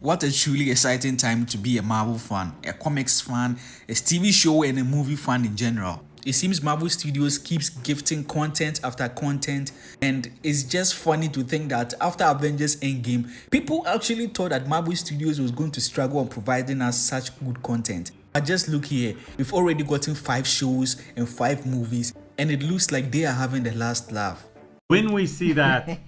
What a truly exciting time to be a Marvel fan, a comics fan, a TV show and a movie fan in general. It seems Marvel Studios keeps gifting content after content, and it's just funny to think that after Avengers Endgame, people actually thought that Marvel Studios was going to struggle on providing us such good content. But just look here, we've already gotten 5 shows and 5 movies, and it looks like they are having the last laugh. When we see that.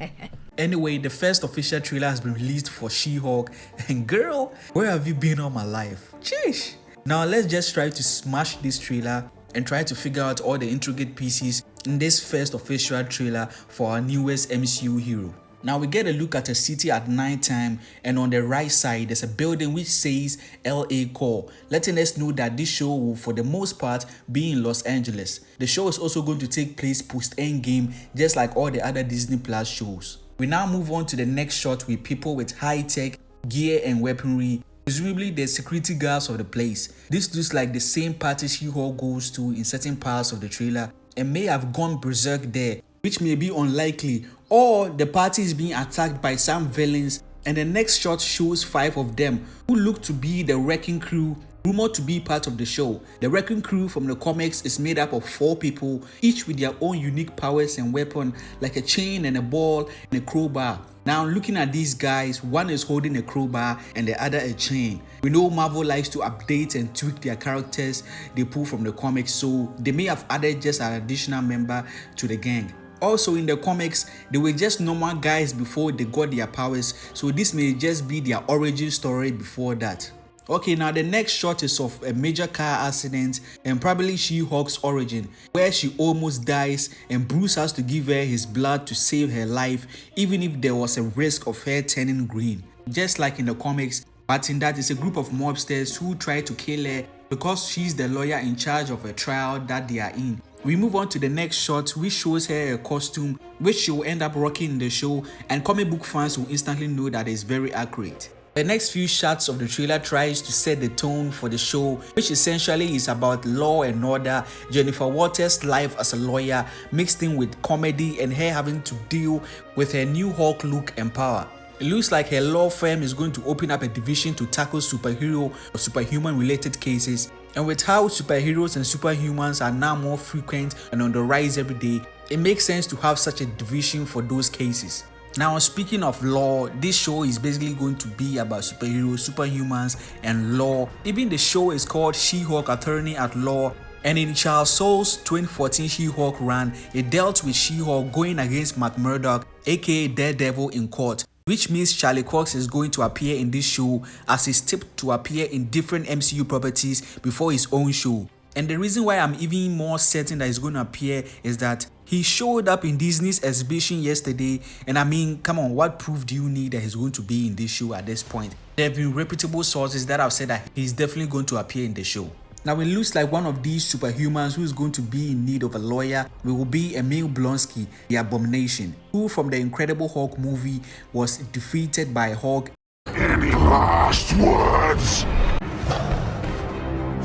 Anyway, the first official trailer has been released for She-Hulk, and girl, where have you been all my life? Sheesh! Now let's just try to smash this trailer and try to figure out all the intricate pieces in this first official trailer for our newest MCU hero. Now we get a look at a city at night time, and on the right side there's a building which says LA Core, letting us know that this show will for the most part be in Los Angeles. The show is also going to take place post Endgame, just like all the other Disney Plus shows. We now move on to the next shot with people with high-tech gear and weaponry, presumably the security guards of the place. This looks like the same party She-Hulk goes to in certain parts of the trailer and may have gone berserk there, which may be unlikely, or the party is being attacked by some villains, and the next shot shows 5 of them who look to be the Wrecking Crew, rumored to be part of the show. The Wrecking Crew from the comics is made up of 4 people, each with their own unique powers and weapon, like a chain and a ball and a crowbar. Now looking at these guys, one is holding a crowbar and the other a chain. We know Marvel likes to update and tweak their characters they pull from the comics, so they may have added just an additional member to the gang. Also in the comics, they were just normal guys before they got their powers, so this may just be their origin story before that. Okay, now the next shot is of a major car accident and probably She-Hulk's origin, where she almost dies and Bruce has to give her his blood to save her life, even if there was a risk of her turning green. Just like in the comics, but in that is a group of mobsters who try to kill her because she's the lawyer in charge of a trial that they are in. We move on to the next shot, which shows her a costume which she will end up rocking in the show, and comic book fans will instantly know that it's very accurate. The next few shots of the trailer tries to set the tone for the show, which essentially is about law and order, Jennifer Walters' life as a lawyer mixed in with comedy and her having to deal with her new Hulk look and power. It looks like her law firm is going to open up a division to tackle superhero or superhuman related cases, and with how superheroes and superhumans are now more frequent and on the rise every day, it makes sense to have such a division for those cases. Now speaking of law, this show is basically going to be about superheroes, superhumans and law. Even the show is called She-Hulk Attorney at Law, and in Charles Soule's 2014 She-Hulk run, it dealt with She-Hulk going against Matt Murdock, aka Daredevil, in court, which means Charlie Cox is going to appear in this show as he's tipped to appear in different MCU properties before his own show. And the reason why I'm even more certain that he's going to appear is that he showed up in Disney's exhibition yesterday, and I mean, come on, what proof do you need that he's going to be in this show at this point? There have been reputable sources that have said that he's definitely going to appear in the show. Now it looks like one of these superhumans who is going to be in need of a lawyer will be Emil Blonsky, the Abomination, who from the Incredible Hulk movie was defeated by Hulk. Any last words?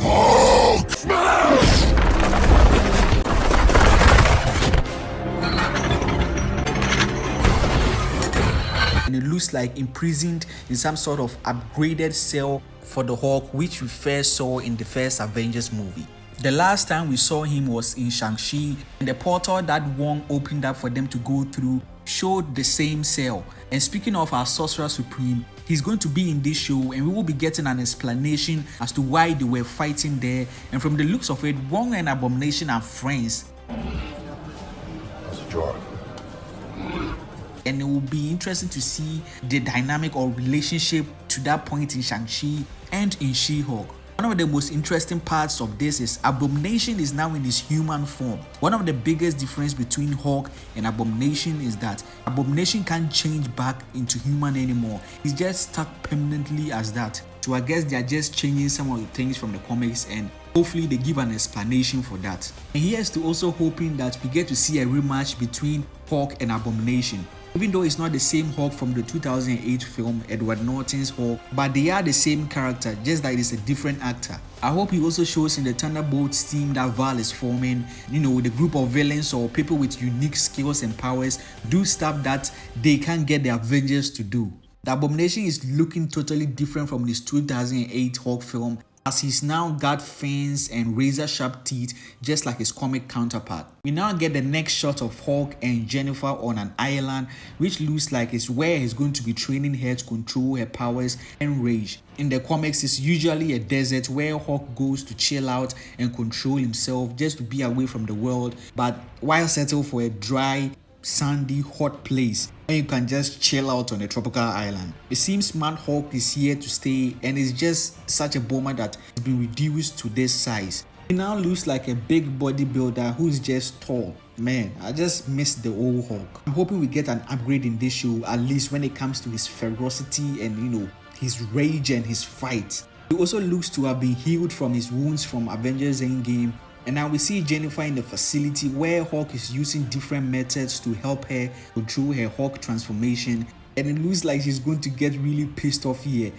Hulk smash! And it looks like imprisoned in some sort of upgraded cell for the Hulk, which we first saw in the first Avengers movie. The last time we saw him was in Shang-Chi, and the portal that Wong opened up for them to go through showed the same cell. And speaking of our Sorcerer Supreme, he's going to be in this show, and we will be getting an explanation as to why they were fighting there. And from the looks of it, Wong and Abomination are friends. How's the jar? And it will be interesting to see the dynamic or relationship to that point in Shang-Chi and in She-Hulk. One of the most interesting parts of this is Abomination is now in his human form. One of the biggest difference between Hulk and Abomination is that Abomination can't change back into human anymore. He's just stuck permanently as that. So I guess they are just changing some of the things from the comics, and hopefully they give an explanation for that. And here's to also hoping that we get to see a rematch between Hulk and Abomination. Even though it's not the same Hulk from the 2008 film, Edward Norton's Hulk, but they are the same character, just that it's a different actor. I hope he also shows in the Thunderbolts team that Val is forming, the group of villains or people with unique skills and powers do stuff that they can't get the Avengers to do. The Abomination is looking totally different from his 2008 Hulk film, as he's now got fangs and razor sharp teeth just like his comic counterpart. We now get the next shot of Hulk and Jennifer on an island, which looks like it's where he's going to be training her to control her powers and rage. In the comics, it's usually a desert where Hulk goes to chill out and control himself just to be away from the world, but why settle for a dry, sandy, hot place and you can just chill out on a tropical island? It seems Mad Hulk is here to stay and is just such a boomer that has been reduced to this size. He now looks like a big bodybuilder who's just tall. Man, I just miss the old Hulk. I'm hoping we get an upgrade in this show, at least when it comes to his ferocity and his rage and his fight. He also looks to have been healed from his wounds from Avengers Endgame. And now we see Jennifer in the facility where Hulk is using different methods to help her control her Hulk transformation, and it looks like she's going to get really pissed off here.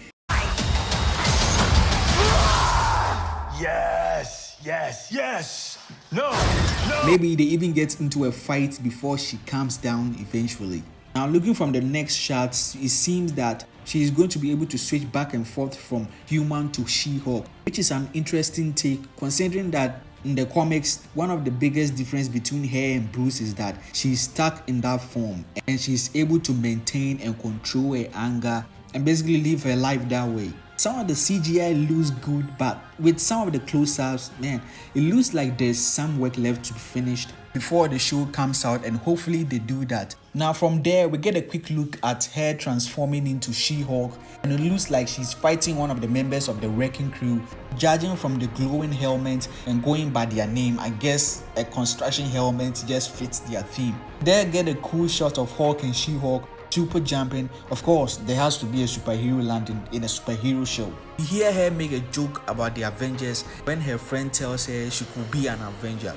Yes. No. Maybe they even get into a fight before she calms down eventually. Now looking from the next shots, it seems that she is going to be able to switch back and forth from human to She-Hulk, which is an interesting take considering that in the comics, one of the biggest difference between her and Bruce is that she's stuck in that form and she's able to maintain and control her anger and basically live her life that way. Some of the CGI looks good, but with some of the close-ups, man, it looks like there's some work left to be finished before the show comes out, and hopefully they do that. Now from there, we get a quick look at her transforming into She-Hulk, and it looks like she's fighting one of the members of the Wrecking Crew. Judging from the glowing helmet and going by their name, I guess a construction helmet just fits their theme. There get a cool shot of Hulk and She-Hulk super jumping. Of course, there has to be a superhero landing in a superhero show. You hear her make a joke about the Avengers when her friend tells her she could be an Avenger.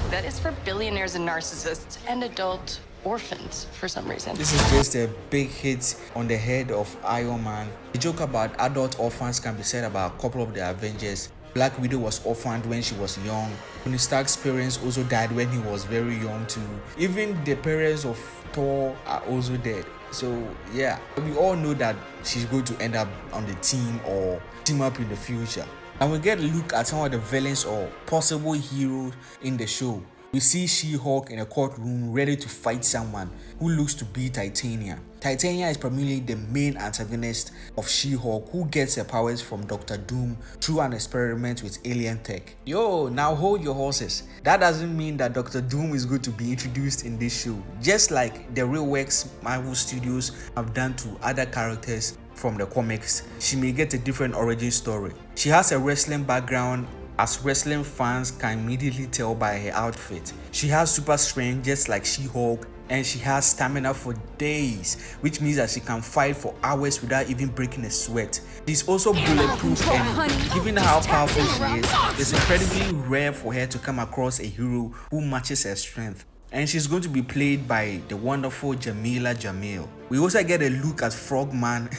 That is for billionaires and narcissists and adult orphans for some reason. This is just a big hit on the head of Iron Man. The joke about adult orphans can be said about a couple of the Avengers. Black Widow was orphaned when she was young. Tony Stark's parents also died when he was very young too. Even the parents of Thor are also dead. So yeah, we all know that she's going to end up on the team or team up in the future. And we get a look at some of the villains or possible heroes in the show. We see She-Hulk in a courtroom ready to fight someone who looks to be Titania. Titania is primarily the main antagonist of She-Hulk, who gets her powers from Dr. Doom through an experiment with alien tech. Yo, now hold your horses. That doesn't mean that Dr. Doom is going to be introduced in this show. Just like the real works Marvel Studios have done to other characters from the comics, she may get a different origin story. She has a wrestling background, as wrestling fans can immediately tell by her outfit. She has super strength just like She-Hulk, and she has stamina for days, which means that she can fight for hours without even breaking a sweat. She's also bulletproof, and given how powerful she is, it's incredibly rare for her to come across a hero who matches her strength. And she's going to be played by the wonderful Jamila Jamil. We also get a look at Frogman.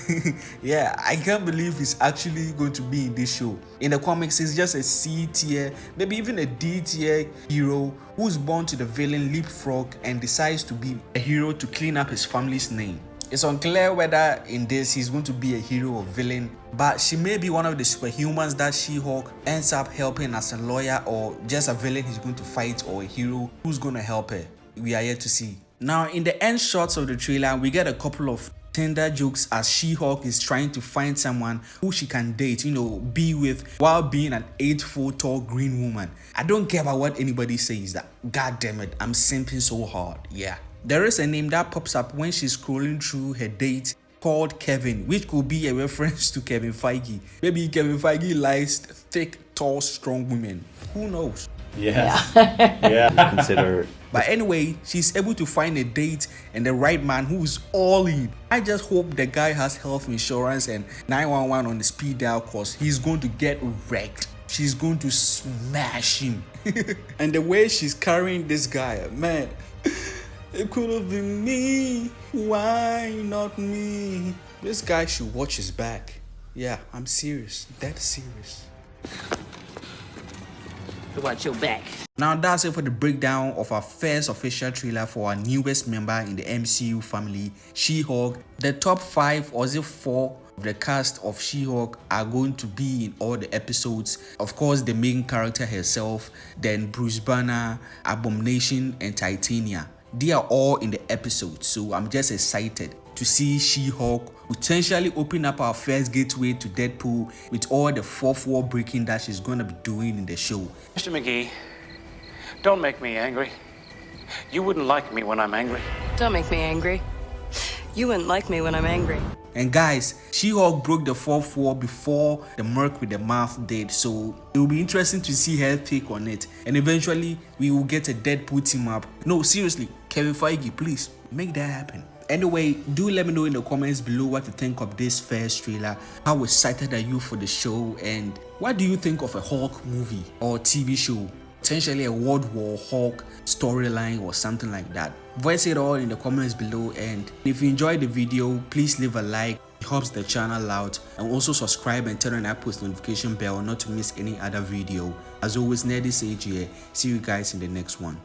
Yeah, I can't believe he's actually going to be in this show. In the comics, he's just a C tier, maybe even a D tier hero who's born to the villain Leapfrog and decides to be a hero to clean up his family's name. It's unclear whether in this he's going to be a hero or villain, but she may be one of the superhumans that She-Hulk ends up helping as a lawyer, or just a villain he's going to fight, or a hero who's going to help her. We are yet to see. Now in the end shots of the trailer, we get a couple of tender jokes as She-Hulk is trying to find someone who she can date, be with, while being an 8-foot tall green woman. I don't care about what anybody says, that god damn it, I'm simping so hard. Yeah. There is a name that pops up when she's scrolling through her date called Kevin, which could be a reference to Kevin Feige. Maybe Kevin Feige likes thick, tall, strong women. Who knows? Yeah. Yeah. Consider. But anyway, she's able to find a date and the right man who's all in. I just hope the guy has health insurance and 911 on the speed dial, cause he's going to get wrecked. She's going to smash him. And the way she's carrying this guy, man. It could have been me, why not me? This guy should watch his back. Yeah, I'm serious, dead serious. to watch your back. Now that's it for the breakdown of our first official trailer for our newest member in the MCU family, She-Hulk. The top 5 or is it 4 of the cast of She-Hulk are going to be in all the episodes. Of course, the main character herself, then Bruce Banner, Abomination and Titania. They are all in the episode, so I'm just excited to see She-Hulk potentially open up our first gateway to Deadpool with all the fourth wall breaking that she's gonna be doing in the show. Mr. McGee, don't make me angry. You wouldn't like me when I'm angry. Don't make me angry. You wouldn't like me when I'm angry. And guys, She-Hulk broke the fourth wall before the Merc with the Mouth did, so it will be interesting to see her take on it. And eventually, we will get a Deadpool team up. No, seriously, Kevin Feige, please make that happen. Anyway, do let me know in the comments below what you think of this first trailer. How excited are you for the show? And what do you think of a Hulk movie or TV show? Potentially a World War Hulk storyline or something like that. Voice it all in the comments below, and if you enjoyed the video, please leave a like. It helps the channel out, and also subscribe and turn on that post notification bell not to miss any other video. As always, Nerdy Sage here. See you guys in the next one.